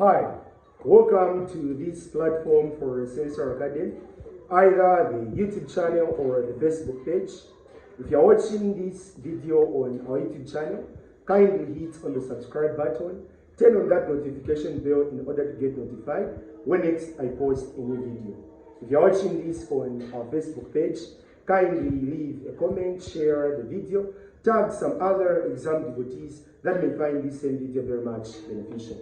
Hi, welcome to this platform for Sensor Academy, either the YouTube channel or the Facebook page. If you're watching this video on our YouTube channel, kindly hit on the subscribe button, turn on that notification bell in order to get notified when next I post a new video. If you're watching this on our Facebook page, kindly leave a comment, share the video, tag some other exam devotees that may find this same video very much beneficial.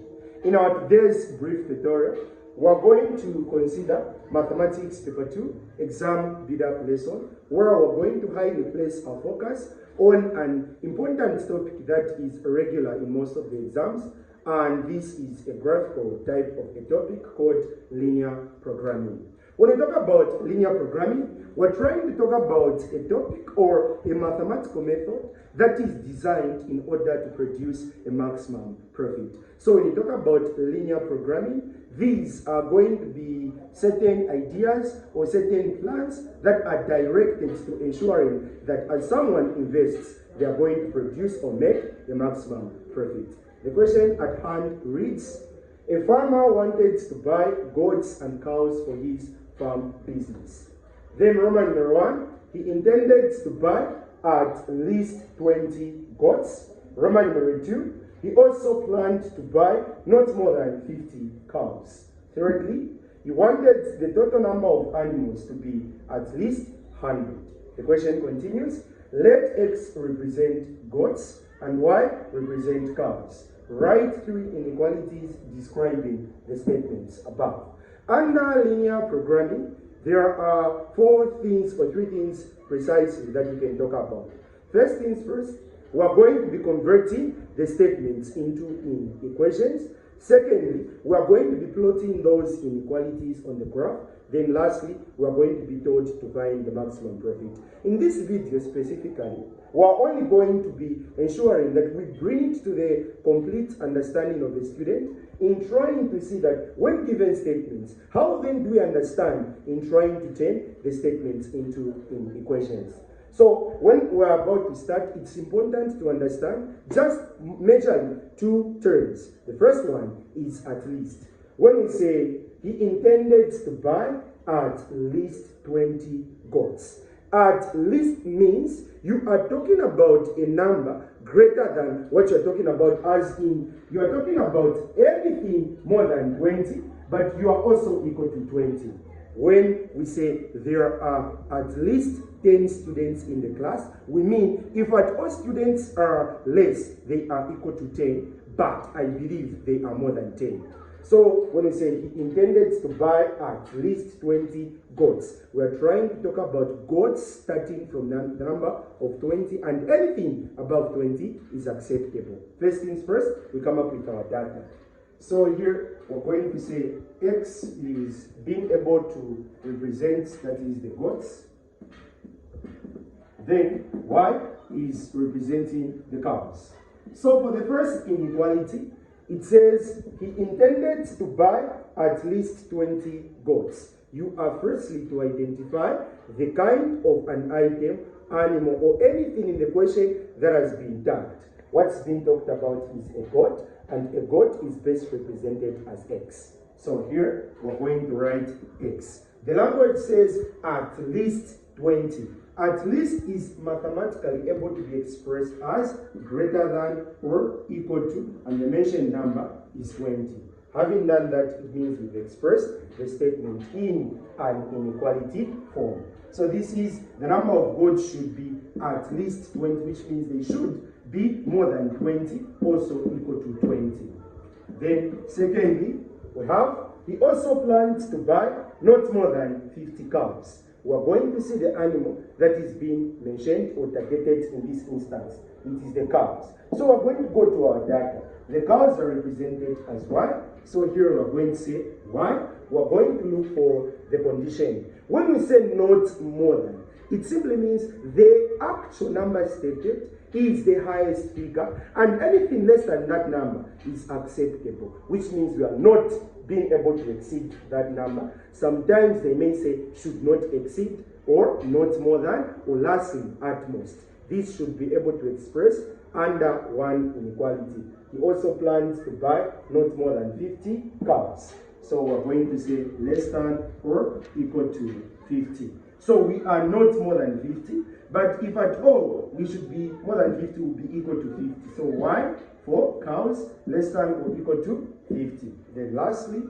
In our today's brief tutorial, we're going to consider Mathematics Paper 2 Exam Build-Up Lesson, where we're going to highly place our focus on an important topic that is regular in most of the exams, and this is a graphical type of a topic called linear programming. When we talk about linear programming, we're trying to talk about a topic or a mathematical method that is designed in order to produce a maximum profit. So when you talk about linear programming, these are going to be certain ideas or certain plans that are directed to ensuring that as someone invests, they are going to produce or make a maximum profit. The question at hand reads, a farmer wanted to buy goats and cows for his farm business. Then Roman number 1, he intended to buy at least 20 goats. Roman number 2, he also planned to buy not more than 50 cows. Thirdly, he wanted the total number of animals to be at least 100. The question continues, let X represent goats and Y represent cows. Write 3 inequalities describing the statements above. Under linear programming, there are 4 things or 3 things precisely that we can talk about. First things first, we are going to be converting the statements into equations. Secondly, we are going to be plotting those inequalities on the graph. Then lastly, we are going to be told to find the maximum profit. In this video specifically, we are only going to be ensuring that we bring it to the complete understanding of the student in trying to see that when given statements, how then do we understand in trying to turn the statements into equations. So when we are about to start, it's important to understand just majorly 2 terms. The first one is at least. When we say he intended to buy at least 20 goats. At least means you are talking about a number greater than what you're talking about, as in you are talking about anything more than 20, but you are also equal to 20. When we say there are at least 10 students in the class, we mean if at all students are less, they are equal to 10, but I believe they are more than 10. So when we say he intended to buy at least 20 goats, we are trying to talk about goats starting from the number of 20, and anything above 20 is acceptable. First things first, we come up with our data. So here we're going to say X is being able to represent, that is the goats. Then Y is representing the cows. So for the first inequality, it says he intended to buy at least 20 goats. You are firstly to identify the kind of an item, animal, or anything in the question that has been tagged. What's being talked about is a goat, and a goat is best represented as X. So here we're going to write X. The language says at least 20. At least is mathematically able to be expressed as greater than or equal to, and the mentioned number is 20. Having done that, it means we've expressed the statement in an inequality form. So this is the number of goats should be at least 20, which means they should be more than 20, also equal to 20. Then secondly, we have, he also plans to buy not more than 50 cows. We are going to see the animal that is being mentioned or targeted in this instance. It is the cows. So we're going to go to our data. The cows are represented as Y. So here we're going to say Y. We're going to look for the condition. When we say not more than, it simply means the actual number stated is the highest figure, and anything less than that number is acceptable, which means we are not being able to exceed that number. Sometimes they may say should not exceed, or not more than, or lastly at most. This should be able to express under one inequality. he also plans to buy not more than 50 cows. So we're going to say less than or equal to 50. So we are not more than 50, but if at all we should be more than 50, will be equal to 50. So why? For cows less than or equal to 50. Then lastly,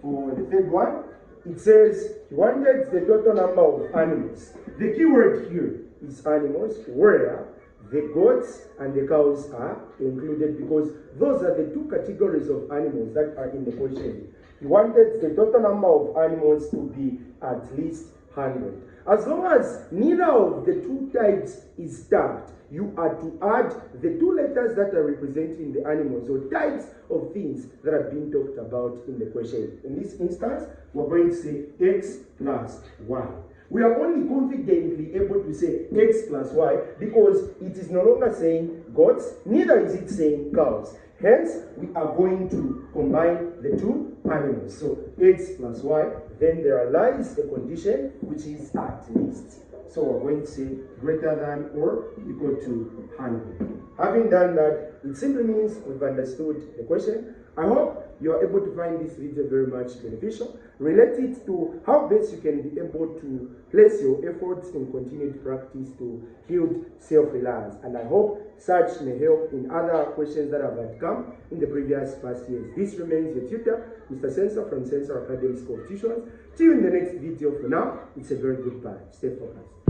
for the third one, it says he wanted the total number of animals. The key word here is animals, where the goats and the cows are included, because those are the two categories of animals that are in the question. He wanted the total number of animals to be at least 100. As long as neither of the two types is tagged, you are to add the two letters that are representing the animals or types of things that are being talked about in the question. In this instance, we're going to say x plus y. We are only confidently able to say x plus y because it is no longer saying goats, neither is it saying cows. Hence, we are going to combine the two animals. So x plus y, then there lies a condition which is at least. So we're going to say greater than or equal to 100. Having done that, it simply means we've understood the question. I hope you are able to find this video very much beneficial. Relate it to how best you can be able to place your efforts in continued practice to build self-reliance. And I hope such may help in other questions that have come in the previous past years. This remains your tutor, Mr. Sensor from Sensor Academy School of Tuition. See you in the next video. For now, it's a very goodbye. Stay focused.